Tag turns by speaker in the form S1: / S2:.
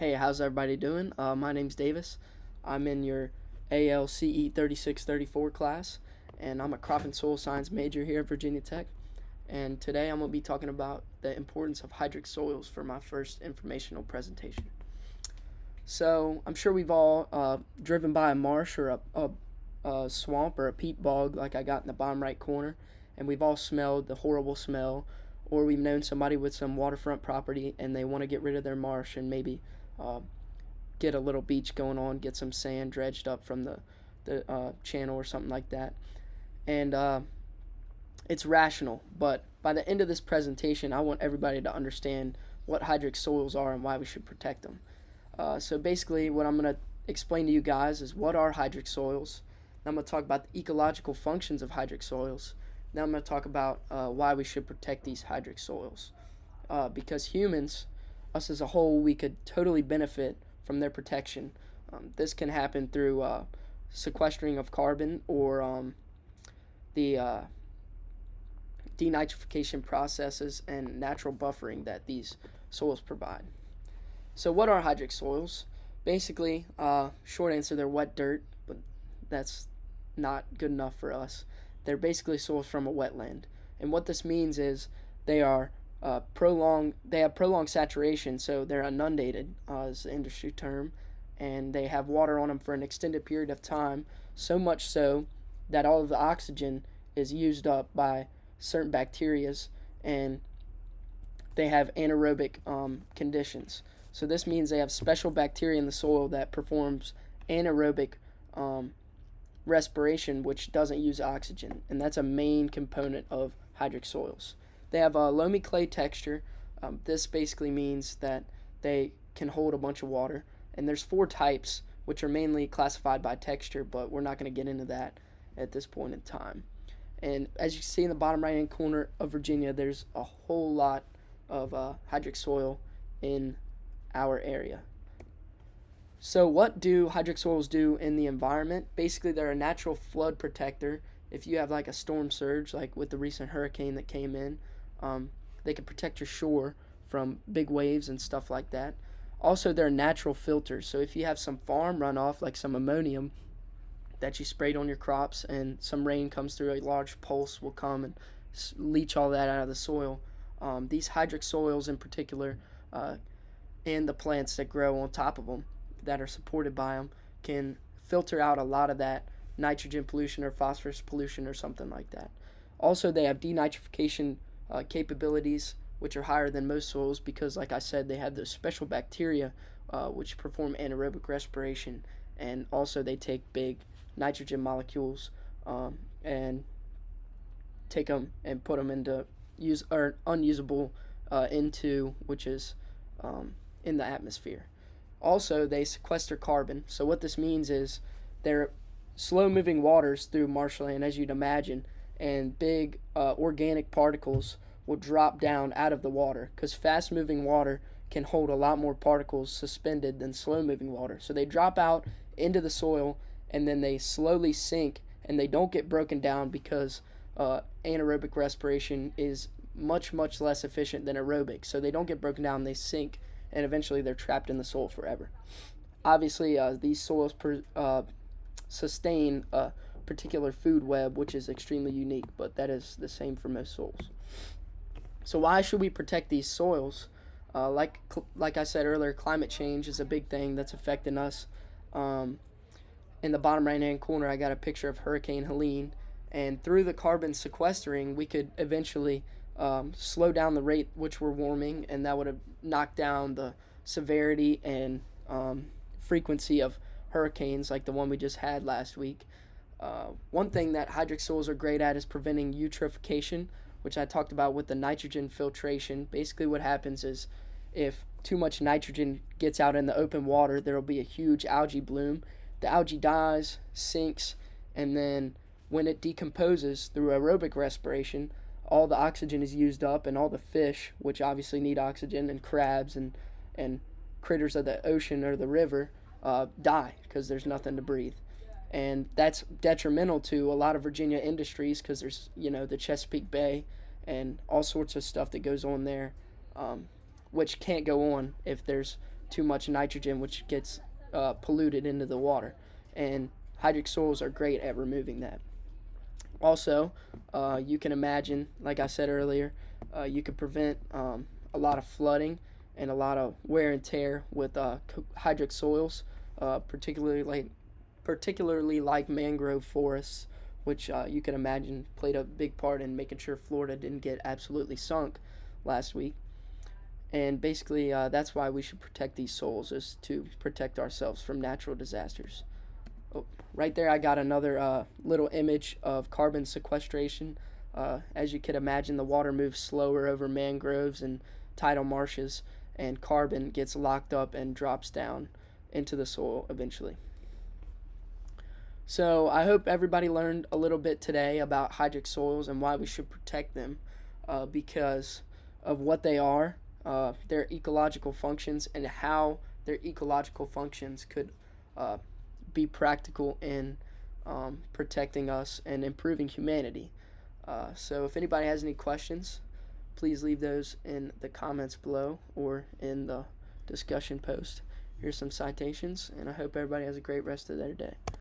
S1: Hey, how's everybody doing? My name's Davis. I'm in your ALCE 3634 class, and I'm a crop and soil science major here at Virginia Tech. And today I'm going to be talking about the importance of hydric soils for my first informational presentation. So, I'm sure we've all driven by a marsh or a swamp or a peat bog like I got in the bottom right corner, and we've all smelled the horrible smell, or we've known somebody with some waterfront property and they want to get rid of their marsh and maybe uh, get a little beach going on, get some sand dredged up from the channel or something like that. And it's rational, but by the end of this presentation, I want everybody to understand what hydric soils are and why we should protect them. So basically, what I'm going to explain to you guys is what are hydric soils. Then I'm going to talk about the ecological functions of hydric soils. Then I'm going to talk about why we should protect these hydric soils. Because humans, us as a whole, we could totally benefit from their protection. This can happen through sequestering of carbon or the denitrification processes and natural buffering that these soils provide. So what are hydric soils? Basically, short answer, they're wet dirt, but that's not good enough for us. They're basically soils from a wetland. And what this means is they are they have prolonged saturation, so they're inundated, is the industry term, and they have water on them for an extended period of time, so much so that all of the oxygen is used up by certain bacterias, and they have anaerobic conditions. So this means they have special bacteria in the soil that performs anaerobic respiration, which doesn't use oxygen, and that's a main component of hydric soils. They have a loamy clay texture. This basically means that they can hold a bunch of water, and there's 4 types, which are mainly classified by texture, but we're not going to get into that at this point in time. And as you can see in the bottom right hand corner of Virginia, there's a whole lot of hydric soil in our area. So what do hydric soils do in the environment? Basically, they're a natural flood protector. If you have like a storm surge, like with the recent hurricane that came in, they can protect your shore from big waves and stuff like that. Also, they're natural filters. So if you have some farm runoff, like some ammonium that you sprayed on your crops, and some rain comes through, a large pulse will come and leach all that out of the soil. These hydric soils in particular, and the plants that grow on top of them that are supported by them, can filter out a lot of that nitrogen pollution or phosphorus pollution or something like that. Also, they have denitrification capabilities, which are higher than most soils because, like I said, they have those special bacteria which perform anaerobic respiration, and also they take big nitrogen molecules and take them and put them into unusable into, which is in the atmosphere. Also, they sequester carbon. So what this means is they're slow-moving waters through marshland, as you'd imagine, and big organic particles will drop down out of the water because fast-moving water can hold a lot more particles suspended than slow-moving water. So they drop out into the soil, and then they slowly sink, and they don't get broken down because anaerobic respiration is much, much less efficient than aerobic. So they don't get broken down, they sink, and eventually they're trapped in the soil forever. Obviously, these soils sustain a particular food web, which is extremely unique, but that is the same for most soils. So why should we protect these soils? Like I said earlier, climate change is a big thing that's affecting us. In the bottom right-hand corner, I got a picture of Hurricane Helene, and through the carbon sequestering, we could eventually slow down the rate which we're warming, and that would have knocked down the severity and frequency of hurricanes like the one we just had last week. One thing that hydric soils are great at is preventing eutrophication, which I talked about with the nitrogen filtration. Basically what happens is if too much nitrogen gets out in the open water, there will be a huge algae bloom. The algae dies, sinks, and then when it decomposes through aerobic respiration, all the oxygen is used up, and all the fish, which obviously need oxygen, and crabs and critters of the ocean or the river die because there's nothing to breathe. And that's detrimental to a lot of Virginia industries because there's, the Chesapeake Bay and all sorts of stuff that goes on there, which can't go on if there's too much nitrogen, which gets polluted into the water. And hydric soils are great at removing that. Also, you can imagine, like I said earlier, you could prevent a lot of flooding and a lot of wear and tear with hydric soils, particularly like mangrove forests, which you can imagine played a big part in making sure Florida didn't get absolutely sunk last week. And basically, that's why we should protect these soils, is to protect ourselves from natural disasters. Oh, right there, I got another little image of carbon sequestration. As you can imagine, the water moves slower over mangroves and tidal marshes, and carbon gets locked up and drops down into the soil eventually. So I hope everybody learned a little bit today about hydric soils and why we should protect them, because of what they are, their ecological functions, and how their ecological functions could be practical in protecting us and improving humanity. So if anybody has any questions, please leave those in the comments below or in the discussion post. Here's some citations, and I hope everybody has a great rest of their day.